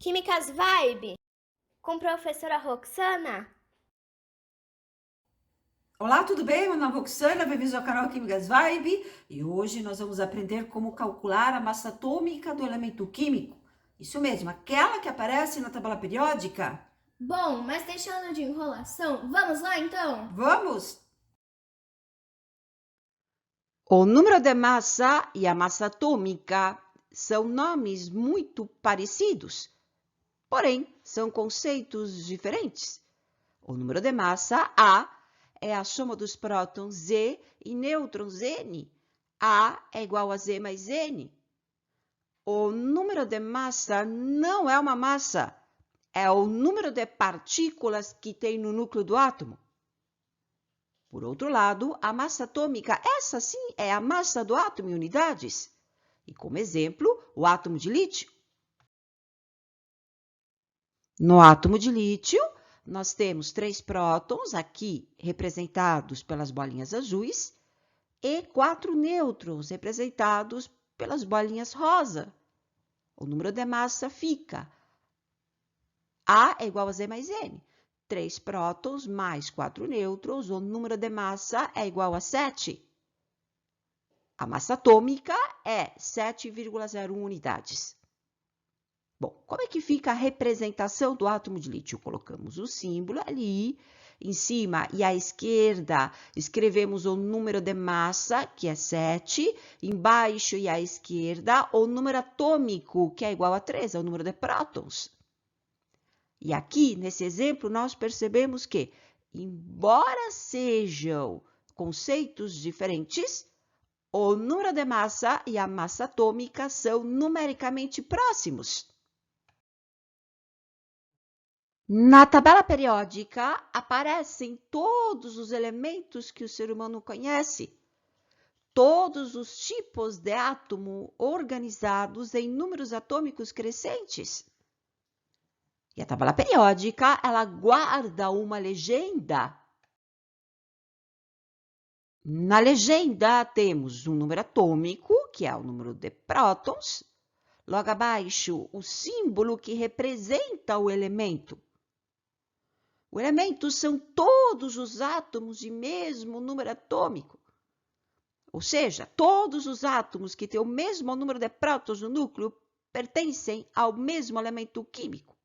Químicas Vibe, com a professora Roxana. Olá, tudo bem? Meu nome é Roxana, bem-vindos ao canal Químicas Vibe e hoje nós vamos aprender como calcular a massa atômica do elemento químico. Isso mesmo, aquela que aparece na tabela periódica. Bom, mas deixando de enrolação, vamos lá então? Vamos? O número de massa e a massa atômica são nomes muito parecidos, porém são conceitos diferentes. O número de massa, A, é a soma dos prótons Z e nêutrons N. A é igual a Z mais N. O número de massa não é uma massa, é o número de partículas que tem no núcleo do átomo. Por outro lado, a massa atômica, essa sim é a massa do átomo em unidades. E como exemplo, o átomo de lítio. No átomo de lítio, nós temos 3 prótons, aqui representados pelas bolinhas azuis, e 4 nêutrons, representados pelas bolinhas rosa. O número de massa fica A é igual a Z mais N. 3 prótons mais 4 nêutrons, o número de massa é igual a 7. A massa atômica é 7,01 unidades. Bom, como é que fica a representação do átomo de lítio? Colocamos o símbolo ali em cima e à esquerda escrevemos o número de massa, que é 7, embaixo e à esquerda o número atômico, que é igual a 3, é o número de prótons. E aqui, nesse exemplo, nós percebemos que, embora sejam conceitos diferentes, o número de massa e a massa atômica são numericamente próximos. Na tabela periódica aparecem todos os elementos que o ser humano conhece, todos os tipos de átomo organizados em números atômicos crescentes. E a tabela periódica, ela guarda uma legenda. Na legenda, temos um número atômico, que é o número de prótons. Logo abaixo, o símbolo que representa o elemento. O elemento são todos os átomos de mesmo número atômico. Ou seja, todos os átomos que têm o mesmo número de prótons no núcleo pertencem ao mesmo elemento químico.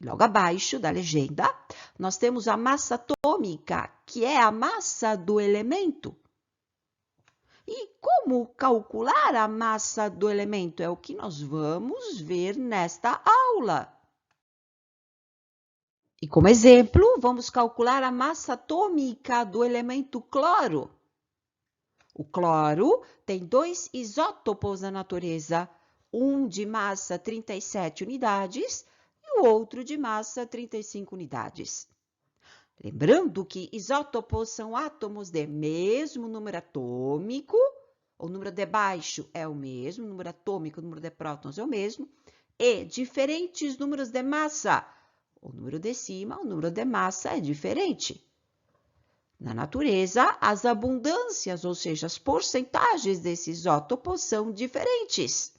E logo abaixo da legenda, nós temos a massa atômica, que é a massa do elemento. E como calcular a massa do elemento? É o que nós vamos ver nesta aula. E como exemplo, vamos calcular a massa atômica do elemento cloro. O cloro tem 2 isótopos na natureza, um de massa 37 unidades e o outro de massa 35 unidades. Lembrando que isótopos são átomos de mesmo número atômico, o número de baixo é o mesmo, o número atômico, o número de prótons é o mesmo, e diferentes números de massa. O número de cima, o número de massa é diferente. Na natureza, as abundâncias, ou seja, as porcentagens desses isótopos são diferentes.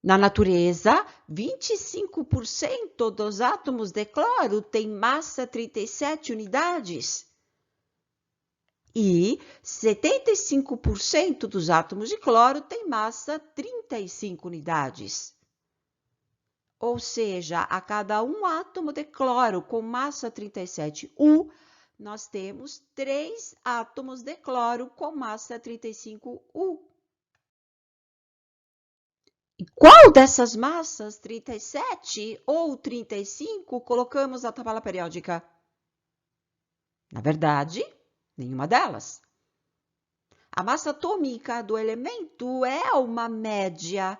Na natureza, 25% dos átomos de cloro têm massa 37 unidades. E 75% dos átomos de cloro têm massa 35 unidades. Ou seja, a cada um átomo de cloro com massa 37U, nós temos 3 átomos de cloro com massa 35U. E qual dessas massas, 37 ou 35, colocamos na tabela periódica? Na verdade, nenhuma delas. A massa atômica do elemento é uma média.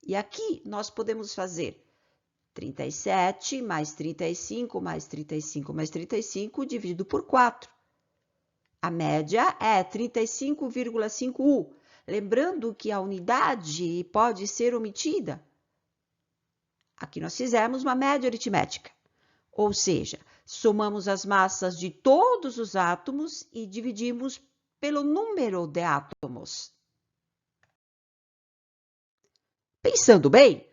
E aqui nós podemos fazer 37 mais 35 mais 35 mais 35 dividido por 4. A média é 35,5U. Lembrando que a unidade pode ser omitida. Aqui nós fizemos uma média aritmética. Ou seja, somamos as massas de todos os átomos e dividimos pelo número de átomos. Pensando bem,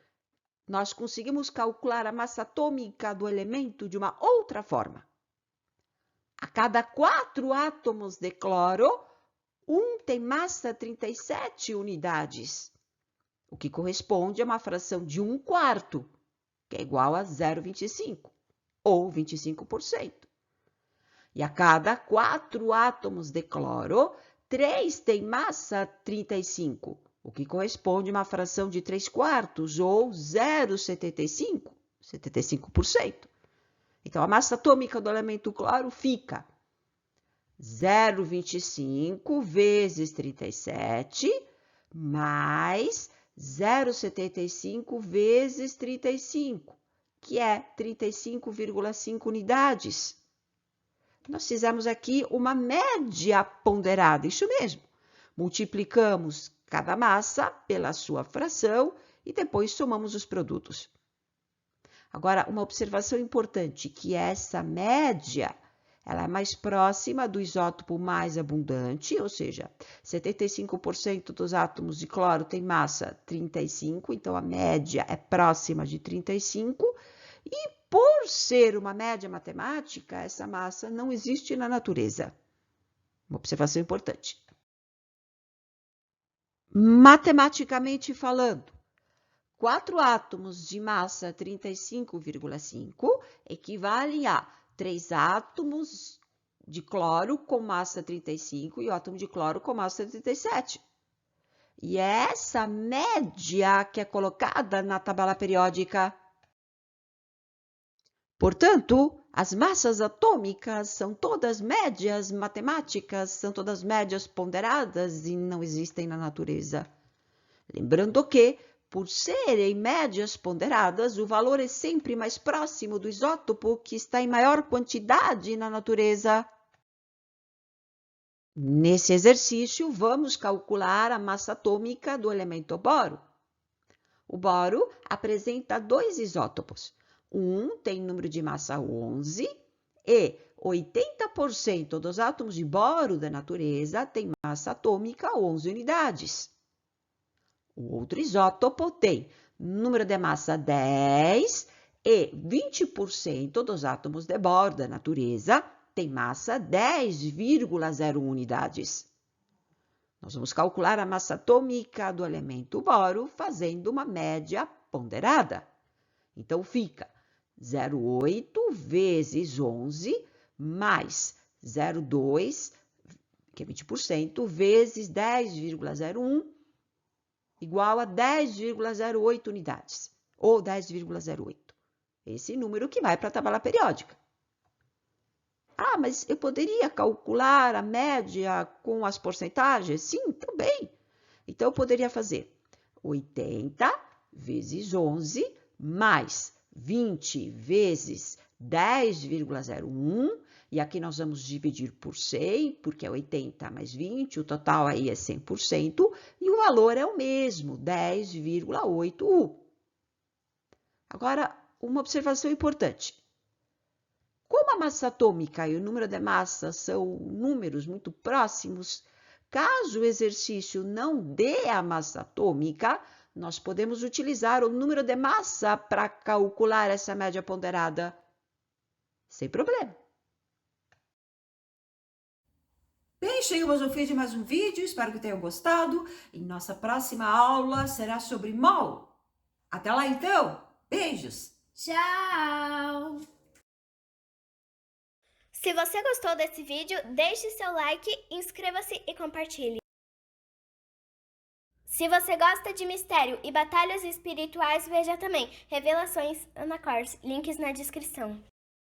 nós conseguimos calcular a massa atômica do elemento de uma outra forma. A cada 4 átomos de cloro, um tem massa 37 unidades, o que corresponde a uma fração de 1/4, que é igual a 0,25, ou 25%. E a cada 4 átomos de cloro, 3 tem massa 35, o que corresponde a uma fração de 3/4, ou 0,75, 75%. Então, a massa atômica do elemento cloro fica 0,25 vezes 37, mais 0,75 vezes 35, que é 35,5 unidades. Nós fizemos aqui uma média ponderada, isso mesmo. Multiplicamos cada massa pela sua fração e depois somamos os produtos. Agora, uma observação importante, que essa média, ela é mais próxima do isótopo mais abundante, ou seja, 75% dos átomos de cloro tem massa 35, então a média é próxima de 35, e por ser uma média matemática, essa massa não existe na natureza. Uma observação importante. Matematicamente falando, 4 átomos de massa 35,5 equivalem a 3 átomos de cloro com massa 35 e o átomo de cloro com massa 37. E é essa média que é colocada na tabela periódica. Portanto, as massas atômicas são todas médias matemáticas, são todas médias ponderadas e não existem na natureza. Lembrando que, por serem médias ponderadas, o valor é sempre mais próximo do isótopo que está em maior quantidade na natureza. Nesse exercício, vamos calcular a massa atômica do elemento boro. O boro apresenta 2 isótopos. Um tem número de massa 11 e 80% dos átomos de boro da natureza têm massa atômica 11 unidades. O outro isótopo tem número de massa 10 e 20% dos átomos de boro da natureza tem massa 10,01 unidades. Nós vamos calcular a massa atômica do elemento boro fazendo uma média ponderada. Então, fica 0,8 vezes 11 mais 0,2, que é 20%, vezes 10,01, igual a 10,08 unidades, ou 10,08. Esse número que vai para a tabela periódica. Ah, mas eu poderia calcular a média com as porcentagens? Sim, também. Então, eu poderia fazer 80 vezes 11 mais 20 vezes 10,01, e aqui nós vamos dividir por 100, porque é 80 mais 20, o total aí é 100%, e o valor é o mesmo, 10,8U. Agora, uma observação importante. Como a massa atômica e o número de massa são números muito próximos, caso o exercício não dê a massa atômica, nós podemos utilizar o número de massa para calcular essa média ponderada. Sem problema. Bem, chegamos ao fim de mais um vídeo, espero que tenham gostado. E nossa próxima aula será sobre mol. Até lá então, beijos! Tchau! Se você gostou desse vídeo, deixe seu like, inscreva-se e compartilhe. Se você gosta de mistério e batalhas espirituais, veja também Revelações Ana Kors, links na descrição.